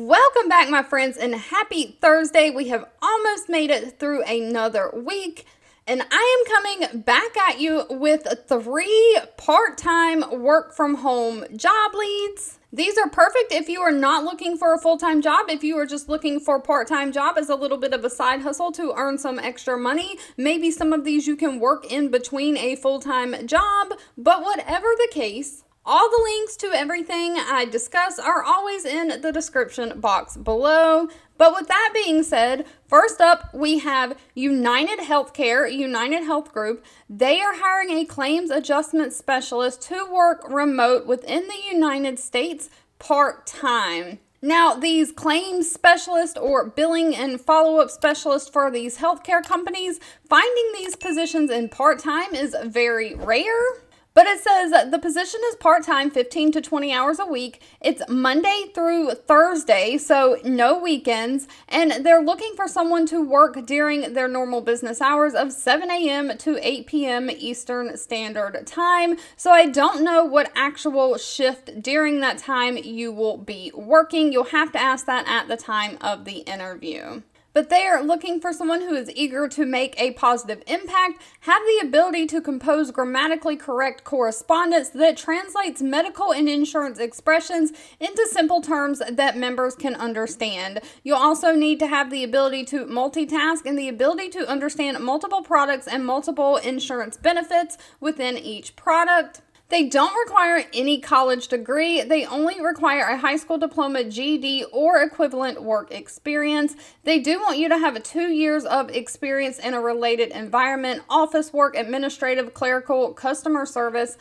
Welcome back, my friends, and happy Thursday. We have almost made it through another week, and I am coming back at you with 3 part-time work-from-home job leads. These are perfect if you are not looking for a full-time job. If you are just looking for a part-time job as a little bit of a side hustle to earn some extra money, maybe some of these you can work in between a full-time job, but whatever the case, all the links to everything I discuss are always in the description box below. But with that being said, first up, we have United Healthcare, United Health Group. They are hiring a claims adjustment specialist to work remote within the United States part-time. Now, these claims specialists or billing and follow-up specialists for these healthcare companies, finding these positions in part-time is very rare. But it says the position is part-time, 15 to 20 hours a week. It's Monday through Thursday, so no weekends. And they're looking for someone to work during their normal business hours of 7 a.m. to 8 p.m. Eastern Standard Time. So I don't know what actual shift during that time you will be working. You'll have to ask that at the time of the interview. But they are looking for someone who is eager to make a positive impact, have the ability to compose grammatically correct correspondence that translates medical and insurance expressions into simple terms that members can understand. You'll also need to have the ability to multitask and the ability to understand multiple products and multiple insurance benefits within each product. They don't require any college degree. They only require a high school diploma, GED, or equivalent work experience. They do want you to have 2 years of experience in a related environment, office work, administrative, clerical, customer service,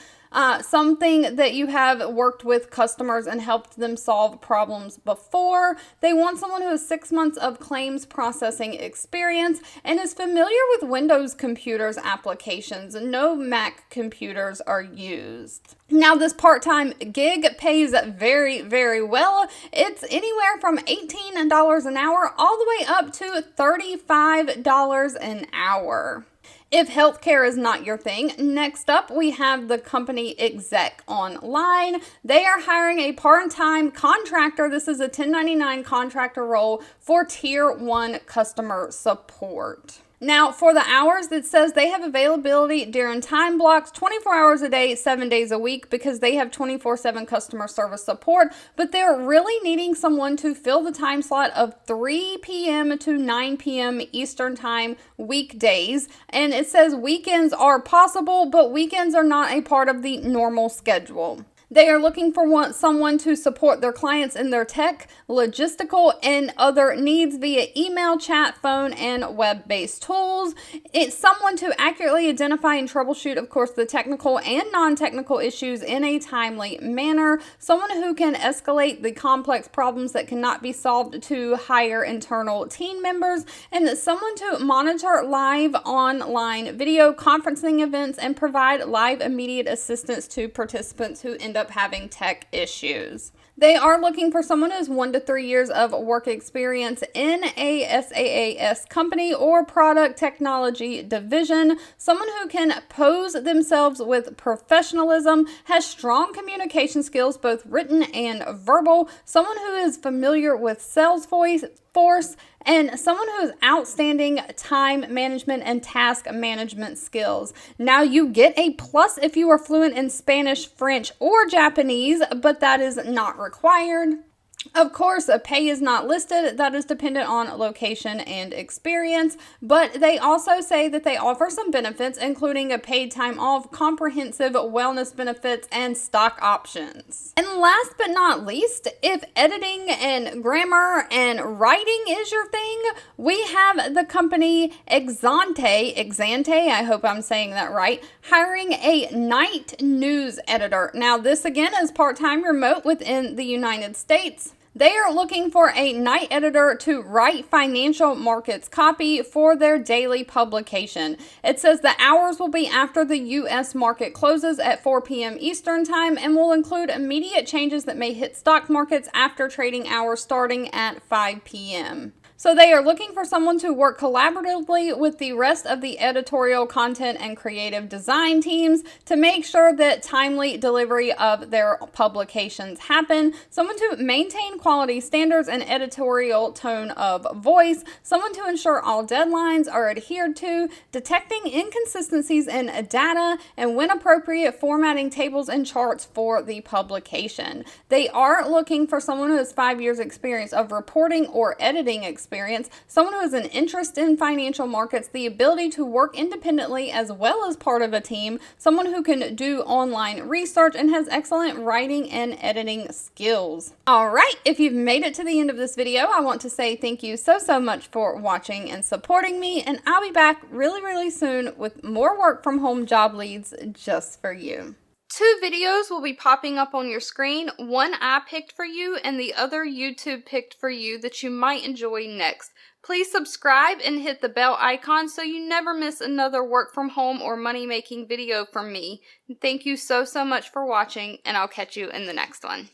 something that you have worked with customers and helped them solve problems before. They want someone who has 6 months of claims processing experience and is familiar with Windows computers applications. No Mac computers are used. Now, this part-time gig pays very, very well. It's anywhere from $18 an hour all the way up to $35 an hour. If healthcare is not your thing, next up we have the company Exec Online. They are hiring a part-time contractor. This is a 1099 contractor role for Tier 1 customer support. Now, for the hours, it says they have availability during time blocks, 24 hours a day, 7 days a week, because they have 24/7 customer service support, but they're really needing someone to fill the time slot of 3 p.m. to 9 p.m. Eastern Time weekdays, and it says weekends are possible, but weekends are not a part of the normal schedule. They are looking for someone to support their clients in their tech, logistical, and other needs via email, chat, phone, and web-based tools. It's someone to accurately identify and troubleshoot, of course, the technical and non-technical issues in a timely manner. Someone who can escalate the complex problems that cannot be solved to higher internal team members. And someone to monitor live online video conferencing events and provide live immediate assistance to participants who end up having tech issues. They are looking for someone who has 1 to 3 years of work experience in a SaaS company or product technology division, someone who can pose themselves with professionalism, has strong communication skills, both written and verbal, someone who is familiar with Salesforce, and someone who has outstanding time management and task management skills. Now, you get a plus if you are fluent in Spanish, French, or Japanese, but that is not required. Of course, a pay is not listed. That is dependent on location and experience, but they also say that they offer some benefits, including a paid time off, comprehensive wellness benefits, and stock options. And last but not least, if editing and grammar and writing is your thing, we have the company Exante, I hope I'm saying that right, hiring a night news editor. Now, this again is part-time remote within the United States. They are looking for a night editor to write financial markets copy for their daily publication. It says the hours will be after the U.S. market closes at 4 p.m. Eastern Time and will include immediate changes that may hit stock markets after trading hours starting at 5 p.m. So they are looking for someone to work collaboratively with the rest of the editorial, content, and creative design teams to make sure that timely delivery of their publications happen, someone to maintain quality standards and editorial tone of voice, someone to ensure all deadlines are adhered to, detecting inconsistencies in data, and when appropriate, formatting tables and charts for the publication. They are looking for someone who has 5 years experience of reporting or editing experience, someone who has an interest in financial markets, the ability to work independently as well as part of a team, someone who can do online research and has excellent writing and editing skills. All right, if you've made it to the end of this video, I want to say thank you so much for watching and supporting me, and I'll be back really soon with more work from home job leads just for you. 2 videos will be popping up on your screen. One I picked for you and the other YouTube picked for you that you might enjoy next. Please subscribe and hit the bell icon so you never miss another work from home or money making video from me. Thank you so much for watching, and I'll catch you in the next one.